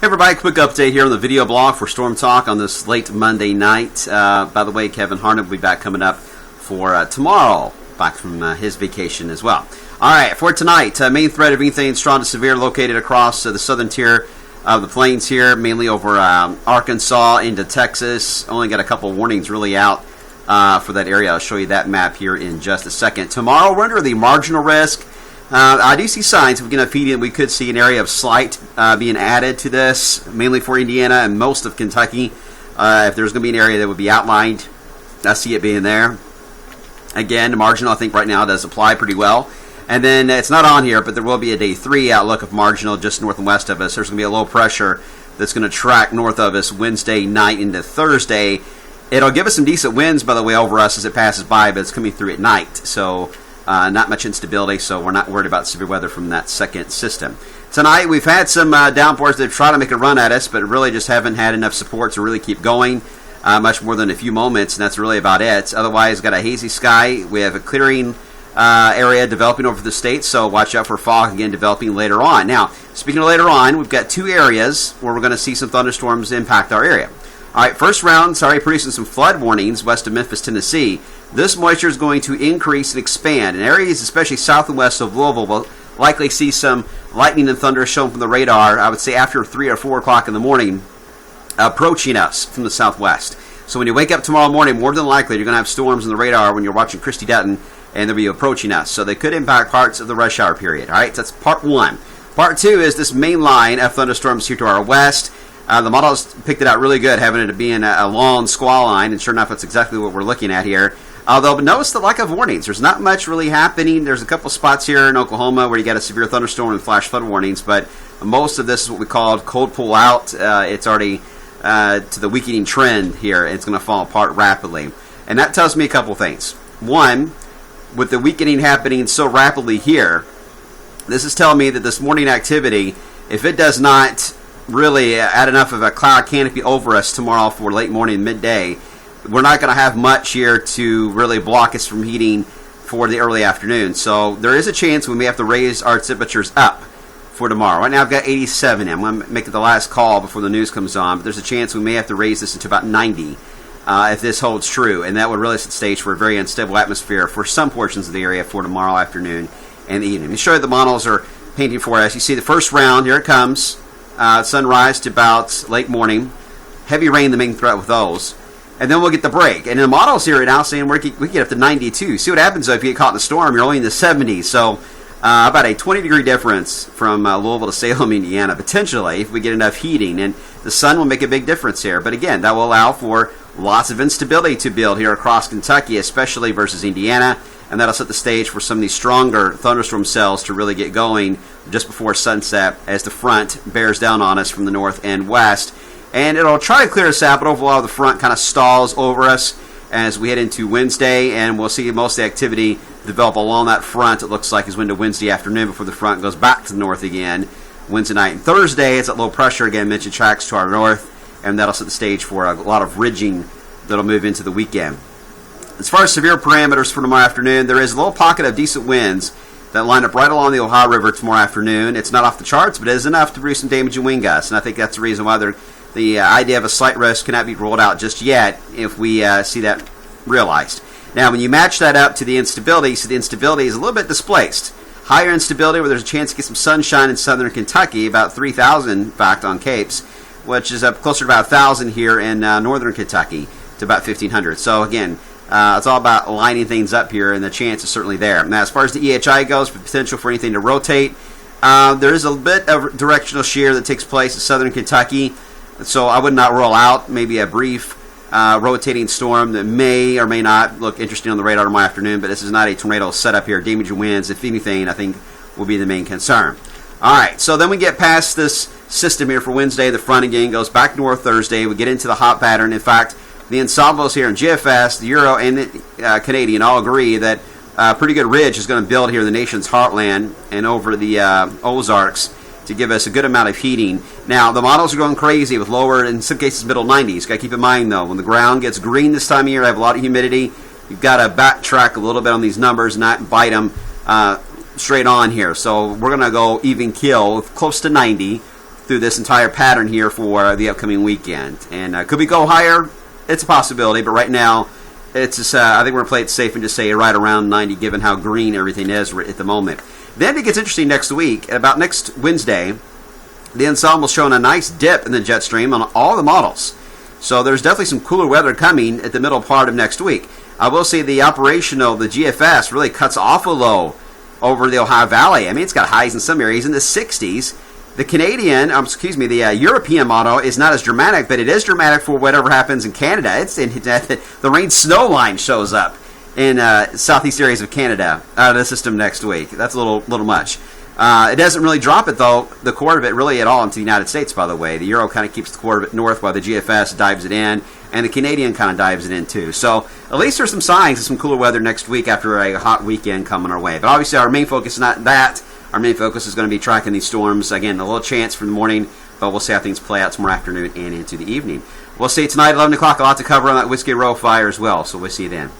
Hey everybody, quick update here on the video blog for Storm Talk on this late Monday night. By the way, Kevin Harnett will be back coming up for tomorrow, back from his vacation as well. Alright, for tonight, main threat of anything strong to severe located across the southern tier of the plains here, mainly over Arkansas into Texas. Only got a couple warnings really out for that area. I'll show you that map here in just a second. Tomorrow, we're under the marginal risk. I do see signs. If we get a feed in, we could see an area of slight being added to this, mainly for Indiana and most of Kentucky. If there's going to be an area that would be outlined, I see it being there. Again, the marginal, I think, right now does apply pretty well. And then it's not on here, but there will be a day 3 outlook of marginal just north and west of us. There's going to be a low pressure that's going to track north of us Wednesday night into Thursday. It'll give us some decent winds, by the way, over us as it passes by, but it's coming through at night. So not much instability, so we're not worried about severe weather from that second system. Tonight, we've had some downpours that try to make a run at us, but really just haven't had enough support to really keep going much more than a few moments, and that's really about it. Otherwise, got a hazy sky. We have a clearing area developing over the state, so watch out for fog again developing later on. Now, speaking of later on, we've got 2 areas where we're going to see some thunderstorms impact our area. All right, first round, producing some flood warnings west of Memphis, Tennessee. This moisture is going to increase and expand. In areas, especially south and west of Louisville, will likely see some lightning and thunder shown from the radar, I would say after 3 or 4 o'clock in the morning, approaching us from the southwest. So when you wake up tomorrow morning, more than likely, you're going to have storms in the radar when you're watching Christy Dutton, and they'll be approaching us. So they could impact parts of the rush hour period. All right, so that's part 1. Part 2 is this main line of thunderstorms here to our west. The models picked it out really good, having it being a long squall line, and sure enough, that's exactly what we're looking at here. Although, notice the lack of warnings. There's not much really happening. There's a couple spots here in Oklahoma where you got a severe thunderstorm and flash flood warnings, but most of this is what we call cold pull out. It's already to the weakening trend here, and it's going to fall apart rapidly. And that tells me a couple things. One, with the weakening happening so rapidly here, this is telling me that this morning activity, if it does not really add enough of a cloud canopy over us tomorrow for late morning, midday, we're not going to have much here to really block us from heating for the early afternoon. So there is a chance we may have to raise our temperatures up for tomorrow. Right now I've got 87. I'm going to make it the last call before the news comes on, but there's a chance we may have to raise this into about 90 if this holds true, and that would really set the stage for a very unstable atmosphere for some portions of the area for tomorrow afternoon and the evening. Let me show you the models are painting for us. You see the first round, here it comes, sunrise to about late morning. Heavy rain, the main threat with those. And then we'll get the break. And the models here are now saying we can get up to 92. See what happens though if you get caught in a storm. You're only in the 70s. So about a 20-degree difference from Louisville to Salem, Indiana, potentially, if we get enough heating. And the sun will make a big difference here. But again, that will allow for lots of instability to build here across Kentucky, especially versus Indiana. And that'll set the stage for some of these stronger thunderstorm cells to really get going just before sunset as the front bears down on us from the north and west. And it'll try to clear us out, but overall the front kind of stalls over us as we head into Wednesday, and we'll see most of the activity develop along that front, it looks like, is into Wednesday afternoon before the front goes back to the north again Wednesday night. And Thursday, it's at low pressure again, mentioned tracks to our north, and that'll set the stage for a lot of ridging that'll move into the weekend. As far as severe parameters for tomorrow afternoon, there is a little pocket of decent winds that line up right along the Ohio River tomorrow afternoon. It's not off the charts, but it is enough to produce some damage and wind gusts, and I think that's the reason why the idea of a slight risk cannot be ruled out just yet if we see that realized. Now, when you match that up to the instability, so the instability is a little bit displaced. Higher instability where there's a chance to get some sunshine in southern Kentucky, about 3,000 in fact on Capes, which is up closer to about 1,000 here in northern Kentucky to about 1,500. So again, it's all about lining things up here, and the chance is certainly there. Now, as far as the EHI goes, for potential for anything to rotate, there is a bit of directional shear that takes place in southern Kentucky. So I would not rule out maybe a brief rotating storm that may or may not look interesting on the radar tomorrow afternoon, but this is not a tornado setup here. Damage and winds, if anything, I think will be the main concern. All right, so then we get past this system here for Wednesday. The front again goes back north Thursday. We get into the hot pattern. In fact, the ensembles here in GFS, the Euro, and the Canadian all agree that a pretty good ridge is going to build here in the nation's heartland and over the Ozarks to give us a good amount of heating. Now, the models are going crazy with lower, in some cases, middle 90s. Got to keep in mind, though, when the ground gets green this time of year, I have a lot of humidity. You've got to backtrack a little bit on these numbers, not bite them straight on here. So we're going to go even kill, close to 90. through this entire pattern here for the upcoming weekend. And could we go higher? It's a possibility, but right now, it's just, I think we're going to play it safe and just say right around 90, given how green everything is at the moment. Then it gets interesting next week. About next Wednesday, the Ensemble's showing a nice dip in the jet stream on all the models. So there's definitely some cooler weather coming at the middle part of next week. I will say the operational, the GFS, really cuts off a low over the Ohio Valley. I mean, it's got highs in some areas in the 60s. The the European model is not as dramatic, but it is dramatic for whatever happens in Canada. The rain snow line shows up in southeast areas of Canada out of the system next week. That's a little much. It doesn't really drop it, though, the core of it really at all into the United States, by the way. The Euro kind of keeps the core of it north while the GFS dives it in, and the Canadian kind of dives it in, too. So at least there's some signs of some cooler weather next week after a hot weekend coming our way. But obviously our main focus is not that. Our main focus is going to be tracking these storms. Again, a little chance for the morning, but we'll see how things play out tomorrow afternoon and into the evening. We'll see you tonight at 11 o'clock. A lot to cover on that Whiskey Row fire as well, so we'll see you then.